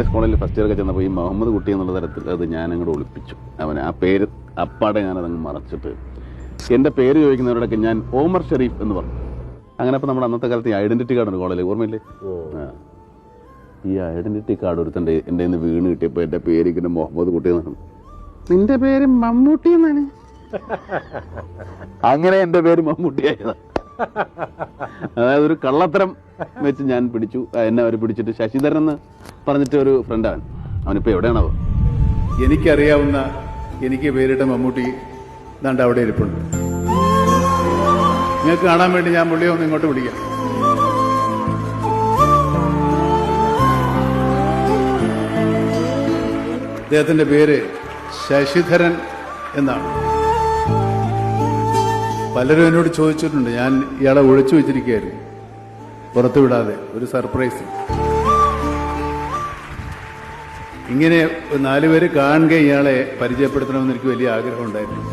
ആർ.എസ്. കോളേജിൽ first year ഒക്കെ ചെന്നപ്പോൾ ഈ മുഹമ്മദ് കുട്ടി എന്നുള്ള തരത്തിൽ അത് ഞാൻ അങ്ങോട്ട് ഒളിപ്പിച്ചു. അവന് ആ പേര് അപ്പാടെ ഞാനതങ്ങ് മറച്ചിട്ട് എൻ്റെ പേര് ചോദിക്കുന്നവരോടൊക്കെ ഞാൻ ഓമർ ഷെരീഫ് എന്ന് പറഞ്ഞു. അങ്ങനെ അപ്പോൾ നമ്മുടെ അന്നത്തെ കാലത്ത് ഈ ഐഡന്റിറ്റി കാർഡ് ഉണ്ട് കോളേജിൽ, ഓർമ്മയില്ലേ? ഈ ഐഡന്റിറ്റി കാർഡ് ഒരുത്തൻ്റെ എൻ്റെ നിന്ന് വീണ് കിട്ടിയപ്പോൾ എൻ്റെ പേര് ഇങ്ങനെ മുഹമ്മദ് കുട്ടി എന്നാണ്. നിന്റെ പേര് മമ്മൂട്ടി എന്നാണ്. അങ്ങനെ എൻ്റെ പേര് മമ്മൂട്ടിയായതാണ്. അതായത് ഒരു കള്ളത്തരം വെച്ച് ഞാൻ പിടിച്ചു. എന്നെ അവർ പിടിച്ചിട്ട് ശശിധരൻ എന്ന് പറഞ്ഞിട്ട് ഒരു ഫ്രണ്ടാണ്, അവനിപ്പോൾ എവിടെയാണാവോ? എനിക്കറിയാവുന്ന എനിക്ക് പേരിട്ട മമ്മൂട്ടി ദാണ്ട് അവിടെ ഇരിപ്പുണ്ട്. നിങ്ങൾക്ക് കാണാൻ വേണ്ടി ഞാൻ പുള്ളിയെ ഒന്ന് ഇങ്ങോട്ട് പിടിക്കാം. അദ്ദേഹത്തിന്റെ പേര് ശശിധരൻ എന്നാണ്. പലരും എന്നോട് ചോദിച്ചിട്ടുണ്ട്, ഞാൻ ഇയാളെ ഒളിച്ചു വെച്ചിരിക്കുകയായിരുന്നു പുറത്തുവിടാതെ, ഒരു സർപ്രൈസ്. ഇങ്ങനെ 4 പേര് കാണുക ഇയാളെ പരിചയപ്പെടുത്തണമെന്ന് എനിക്ക് വലിയ ആഗ്രഹം ഉണ്ടായിരുന്നു.